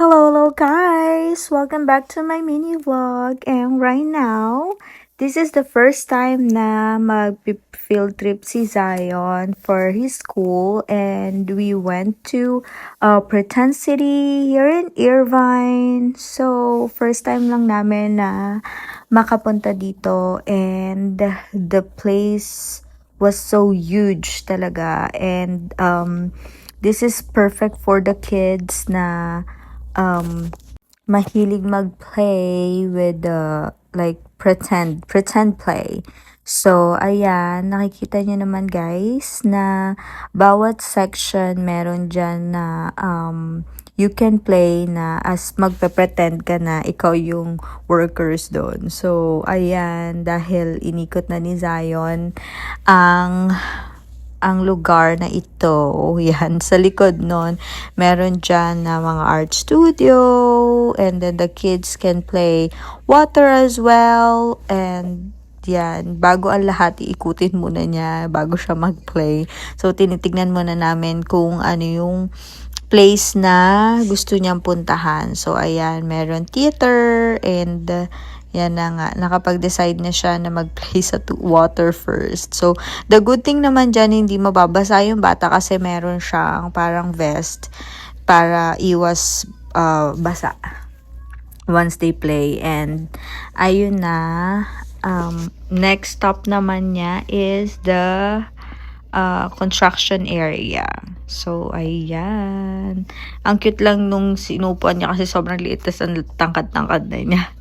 Hello guys! Welcome back to my mini vlog. And right now, this is the first time na mag-field trip si Zion for his school. And we went to Pretend City here in Irvine. So, first time lang namin na makapunta dito. And the place was so huge talaga. And this is perfect for the kids na mahilig mag-play with the like pretend play. So, ayan, nakikita niyo naman guys na bawat section meron dyan na you can play na as magpe-pretend ka na ikaw yung workers doon. So, ayan, dahil inikot na ni Zion ang lugar na ito. Yan, sa likod nun, meron dyan na mga art studio, and then the kids can play water as well, and yan, bago ang lahat, iikutin muna niya bago siya mag-play. So, tinitignan muna namin kung ano yung place na gusto niyang puntahan. So, ayan, meron theater, and yan na nga, nakapag-decide na siya na mag-play sa water first. So, the good thing naman dyan, hindi mababasa yung bata kasi meron siyang parang vest para iwas basa once they play. And, ayun na, next stop naman niya is the construction area. So, ayan. Ang cute lang nung sinupuan niya kasi sobrang liit, tas ang tangkad-tangkad na niya.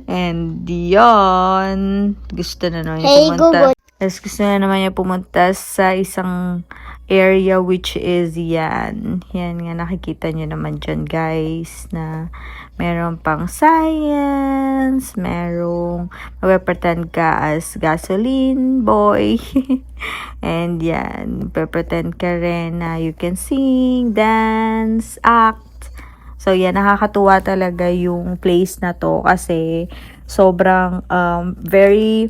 And yon, gusto na naman niya pumunta. Tapos gusto na naman niya pumunta sa isang area which is yan. Yan nga, nakikita niyo naman dyan guys na meron pang science, merong magpapretend ka as gasoline boy. And yan, magpapretend ka rin na you can sing, dance, act. So, yan, nakakatuwa talaga yung place na to kasi sobrang very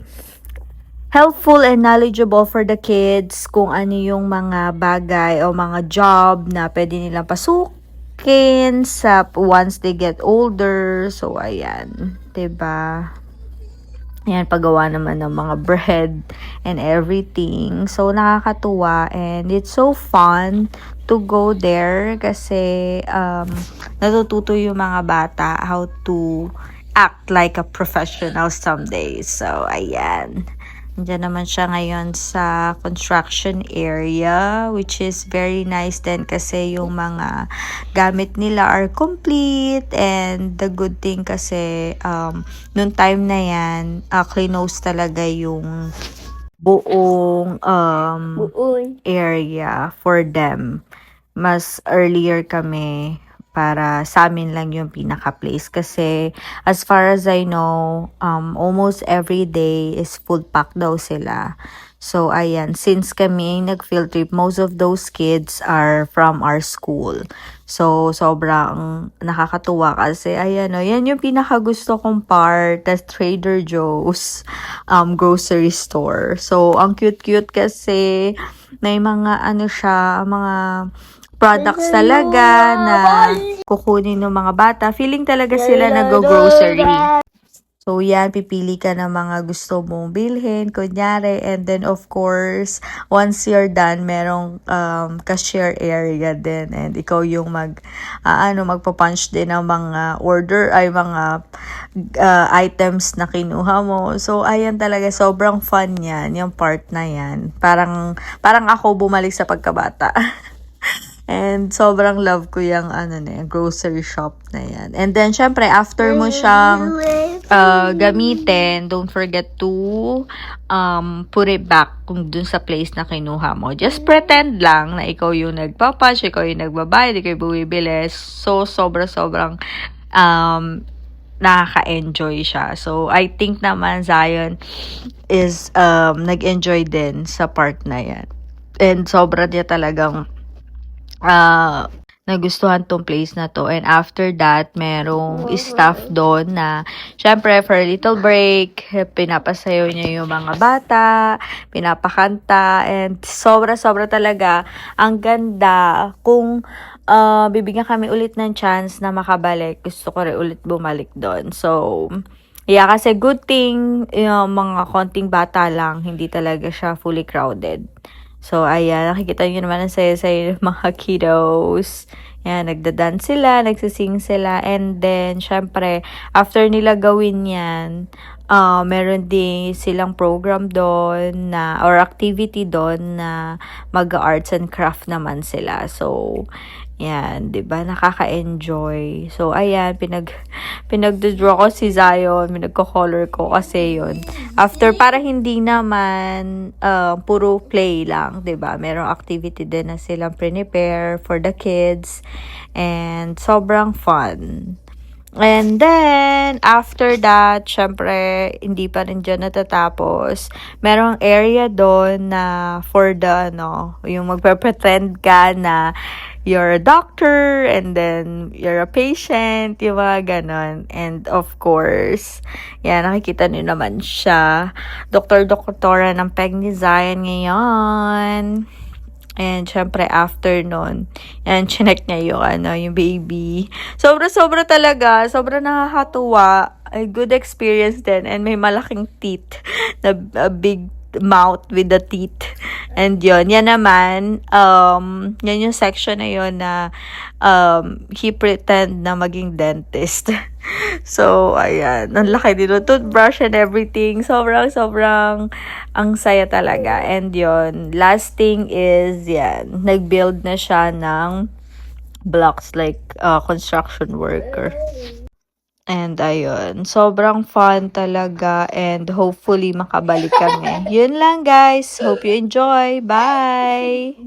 helpful and knowledgeable for the kids kung ano yung mga bagay o mga job na pwede nilang pasukin sa once they get older. So, ayan, 'di ba? Ayan, paggawa naman ng mga bread and everything. So, nakakatuwa and it's so fun to go there kasi natututo yung mga bata how to act like a professional someday. So, ayan. Diyan naman siya ngayon sa construction area, which is very nice din kasi yung mga gamit nila are complete, and the good thing kasi noong time na yan, close talaga yung buong area for them. Mas earlier kami para sa amin lang yung pinaka-place. Kasi, as far as I know, almost every day is full pack daw sila. So, ayan, since kami nag-field trip, most of those kids are from our school. So, sobrang nakakatuwa kasi, ayan o, yan yung pinaka-gusto kong part, tas Trader Joe's grocery store. So, ang cute-cute kasi, may mga ano siya, mga products talaga na kukunin ng mga bata. Feeling talaga sila nag-grocery. So, yan, pipili ka ng mga gusto mong bilhin, kunyari. And then, of course, once you're done, merong cashier area din. And ikaw yung magpa-punch din ng mga order, ay mga items na kinuha mo. So, ayan talaga, sobrang fun yan, yung part na yan. Parang ako bumalik sa pagkabata. And sobrang love ko yung grocery shop na yan. And then, syempre, after mo siyang gamitin, don't forget to put it back kung dun sa place na kinuha mo. Just pretend lang na ikaw yung nagpapunch, ikaw yung nagbabayad, ikaw yung bumibili. So, sobrang nakaka-enjoy siya. So, I think naman Zion is nag-enjoy din sa part na yan. And sobra niya talagang nagustuhan tong place na to. And after that, merong staff doon na, syempre, for a little break, pinapasayaw niya yung mga bata, pinapakanta, and sobra talaga, ang ganda. Kung bibigyan kami ulit ng chance na makabalik. Gusto ko rin ulit bumalik doon. So, yeah, kasi good thing, yung mga konting bata lang, hindi talaga siya fully crowded. So, ayan, nakikita nyo naman ang saya-saya ng mga kiddos. Yan, nagda-dance sila, nagsising sila, and then, syempre, after nila gawin yan, meron din silang program doon na, or activity doon na mag-arts and craft naman sila. So, yan, 'di ba? Nakaka-enjoy. So, ayan, pinagdo-draw ko si Zion, pinagko-color ko kasi 'yon. After para hindi naman puro play lang, 'di ba? Merong activity din na silang prepare for the kids and sobrang fun. And then, after that, syempre, hindi pa rin dyan natatapos. Merong area doon na for the, yung magpe-pretend ka na you're a doctor and then you're a patient, yung mga ganon. And of course, yan, nakikita niyo naman siya. Doktora ng peg ni Zion ngayon. And, syempre, after nun, yan, chinek niya yung baby. Sobra-sobra talaga. Sobra nakakatuwa. A good experience din. And may malaking teeth. A big mouth with the teeth. And yun, yan naman, yan yung section na yun na he pretend na maging dentist. So, ayan. Ang laki dito. Toothbrush and everything. Sobrang ang saya talaga. And yun, last thing is, yan, nag-build na siya ng blocks like construction worker. And ayun, sobrang fun talaga and hopefully makabalik kami. Yun lang guys. Hope you enjoy. Bye!